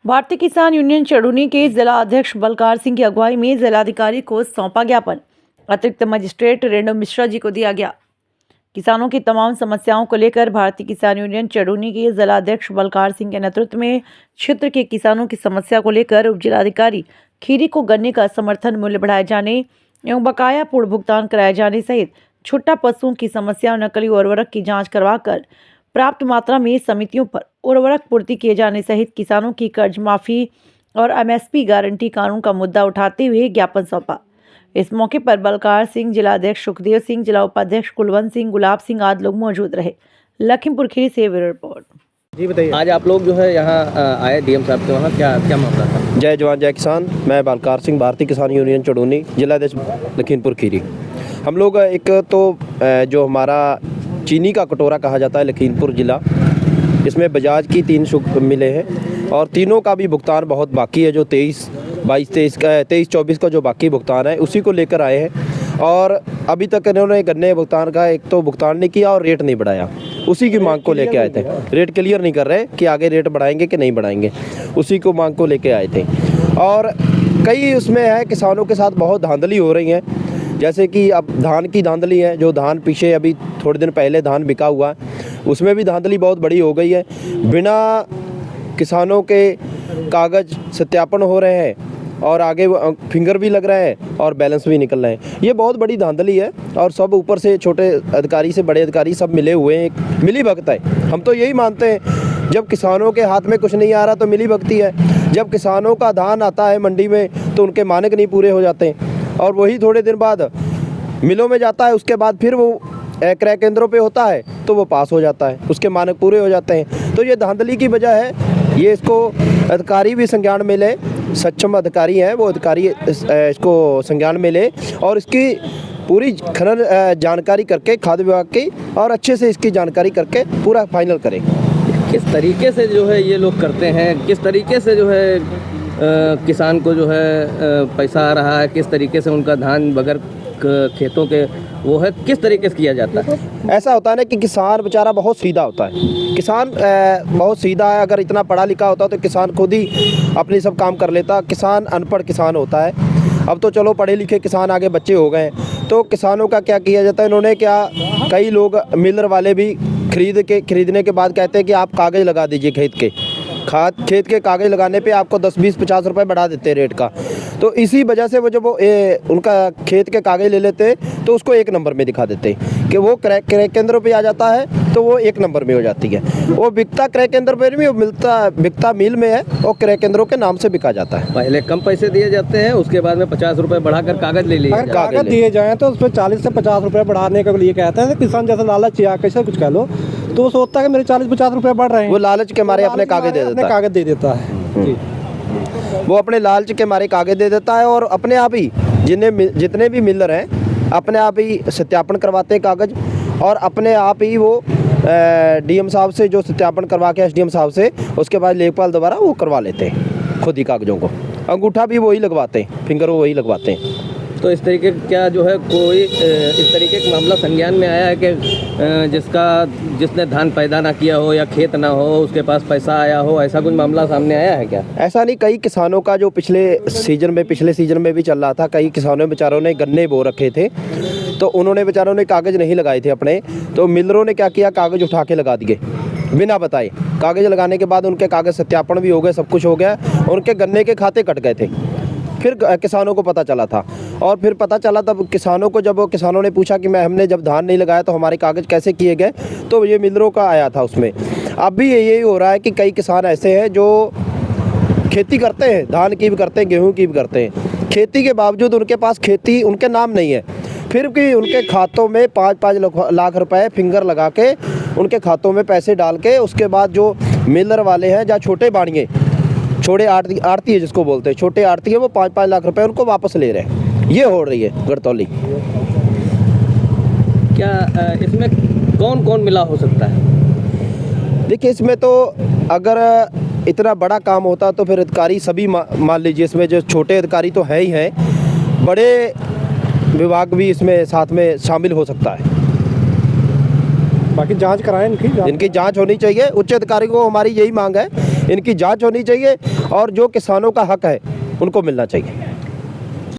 भारतीय किसान यूनियन चड़ूनी के जिला अध्यक्ष बलकार सिंह की अगुवाई में जिलाधिकारी को सौंपा ज्ञापन अतिरिक्त मजिस्ट्रेट रेणु मिश्रा जी को दिया गया। किसानों की तमाम समस्याओं को लेकर भारतीय किसान यूनियन चड़ूनी के जिला अध्यक्ष बलकार सिंह के नेतृत्व में क्षेत्र के किसानों की समस्या को लेकर उप जिलाधिकारी खीरी को गन्ने का समर्थन मूल्य बढ़ाए जाने एवं बकाया पूर्ण भुगतान कराए जाने सहित छुट्टा पशुओं की समस्या और नकली उर्वरक की जाँच करवाकर प्राप्त मात्रा में समितियों पर उर्वरक पूर्ति किए जाने सहित किसानों की कर्ज माफी और एमएसपी गारंटी कानून का मुद्दा उठाते हुए ज्ञापन सौंपा। इस मौके पर बलकार सिंह, जिला अध्यक्ष सुखदेव सिंह, जिला उपाध्यक्ष कुलवंत सिंह, गुलाब सिंह आदि लोग मौजूद रहे। लखीमपुर खीरी से ब्यूरो रिपोर्ट। जी बताइए। आज आप लोग जो है यहाँ आए डीएम साहब के वहाँ, क्या क्या मामला था? जय जवान जय किसान। मैं बलकार सिंह, भारतीय किसान यूनियन चड़ूनी, जिला अध्यक्ष लखीमपुर खीरी। हम लोग एक तो जो हमारा चीनी का कटोरा कहा जाता है लखीमपुर ज़िला, इसमें बजाज की 3 शुल्क मिले हैं और तीनों का भी भुगतान बहुत बाकी है। जो 23-24 का जो बाकी भुगतान है उसी को लेकर आए हैं और अभी तक इन्होंने गन्ने भुगतान का एक तो भुगतान नहीं किया और रेट नहीं बढ़ाया। उसी की मांग को लेके आए थे। रेट क्लियर नहीं कर रहे कि आगे रेट बढ़ाएंगे कि नहीं बढ़ाएंगे, उसी को मांग को लेके आए थे। और कई उसमें है किसानों के साथ बहुत धांधली हो रही है, जैसे कि अब धान की धांधली है। जो धान पीछे अभी थोड़े दिन पहले धान बिका हुआ है उसमें भी धांधली बहुत बड़ी हो गई है। बिना किसानों के कागज़ सत्यापन हो रहे हैं और आगे फिंगर भी लग रहे हैं और बैलेंस भी निकल रहे हैं। ये बहुत बड़ी धांधली है और सब ऊपर से छोटे अधिकारी से बड़े अधिकारी सब मिले हुए हैं, एक मिली भगत है। हम तो यही मानते हैं, जब किसानों के हाथ में कुछ नहीं आ रहा तो मिली भगती है। जब किसानों का धान आता है मंडी में तो उनके मानक नहीं पूरे हो जाते और वही थोड़े दिन बाद मिलों में जाता है, उसके बाद फिर वो क्रय केंद्रों पे होता है तो वो पास हो जाता है, उसके मानक पूरे हो जाते हैं। तो ये धांधली की वजह है। ये इसको अधिकारी भी संज्ञान में ले, सक्षम अधिकारी हैं वो अधिकारी इसको संज्ञान में ले और इसकी पूरी खनन जानकारी करके खाद्य विभाग की और अच्छे से इसकी जानकारी करके पूरा फाइनल करें। किस तरीके से जो है ये लोग करते हैं, किस तरीके से जो है किसान को जो है पैसा आ रहा है, किस तरीके से उनका धान बगैर खेतों के वो है, किस तरीके से किया जाता है? ऐसा होता है ना कि किसान बेचारा बहुत सीधा होता है। किसान बहुत सीधा है। अगर इतना पढ़ा लिखा होता तो किसान खुद ही अपनी सब काम कर लेता। किसान अनपढ़ किसान होता है। अब तो चलो पढ़े लिखे किसान आगे बच्चे हो गए हैं। तो किसानों का क्या किया जाता है, इन्होंने क्या, कई लोग मिलर वाले भी खरीदने के बाद कहते हैं कि आप कागज़ लगा दीजिए खेत के कागज़ लगाने पे आपको 10, 20, 50 रुपये बढ़ा देते हैं रेट का। तो इसी वजह से वो जब वो उनका खेत के कागज़ ले लेते हैं तो उसको 1 नंबर में दिखा देते हैं कि वो क्रय केंद्रों पे आ जाता है तो वो 1 नंबर में हो जाती है। वो बिकता क्रय केंद्र पर भी, बिकता मिल में है और क्रय केंद्रों के नाम से बिका जाता है। पहले कम पैसे दिए जाते हैं, उसके बाद में 50 रुपये बढ़ाकर कागज़ ले लिए। अगर कागज़ दिए जाएँ तो उस पर 40 से 50 रुपये बढ़ाने के लिए कहते हैं। किसान जैसे लालच या कैसे कुछ कह लो तो वो सोचता है कि मेरे 40-50 रुपये बढ़ रहे हैं। वो लालच के मारे अपने कागज़ दे देता है। जी, वो अपने लालच के मारे कागज़ दे देता है और अपने आप ही जितने भी मिलर हैं अपने आप ही सत्यापन करवाते हैं कागज़ और अपने आप ही वो डीएम साहब से जो सत्यापन करवा के एसडीएम साहब से उसके बाद लेखपाल दोबारा वो करवा लेते हैं खुद ही कागज़ों को। अंगूठा भी वही लगवाते हैं, फिंगर वही लगवाते हैं। तो इस तरीके क्या जो है कोई इस तरीके का मामला संज्ञान में आया है कि जिसने धान पैदा ना किया हो या खेत ना हो, उसके पास पैसा आया हो, ऐसा कुछ मामला सामने आया है क्या? ऐसा नहीं, कई किसानों का जो पिछले सीजन में भी चल रहा था, कई किसानों बेचारों ने गन्ने बो रखे थे तो उन्होंने बेचारों ने कागज़ नहीं लगाए थे अपने, तो मिलरों ने क्या किया, कागज़ उठा के लगा दिए बिना बताए। कागज़ लगाने के बाद उनके कागज़ सत्यापन भी हो गए, सब कुछ हो गया, उनके गन्ने के खाते कट गए थे। फिर किसानों को पता चला था और फिर पता चला तब किसानों को, जब किसानों ने पूछा कि हमने जब धान नहीं लगाया तो हमारे कागज़ कैसे किए गए, तो ये मिलरों का आया था उसमें। अब भी यही हो रहा है कि कई किसान ऐसे हैं जो खेती करते हैं, धान की भी करते हैं, गेहूं की भी करते हैं, खेती के बावजूद उनके पास खेती उनके नाम नहीं है, फिर भी उनके खातों में 5-5 लाख रुपए फिंगर लगा के उनके खातों में पैसे डाल के उसके बाद जो मिलर वाले हैं या छोटे बाड़िए, छोटे आड़ती है जिसको बोलते हैं, छोटे आड़ती है, वो 5-5 लाख रुपए उनको वापस ले रहे हैं। ये हो रही है गड़तौली। क्या इसमें कौन कौन मिला हो सकता है? देखिए, इसमें तो अगर इतना बड़ा काम होता तो फिर अधिकारी सभी मान लीजिए, इसमें जो छोटे अधिकारी तो है ही हैं, बड़े विभाग भी इसमें साथ में शामिल हो सकता है। बाकी जांच कराएं, इनकी जांच होनी चाहिए। उच्च अधिकारी को हमारी यही मांग है, इनकी जांच होनी चाहिए और जो किसानों का हक है उनको मिलना चाहिए।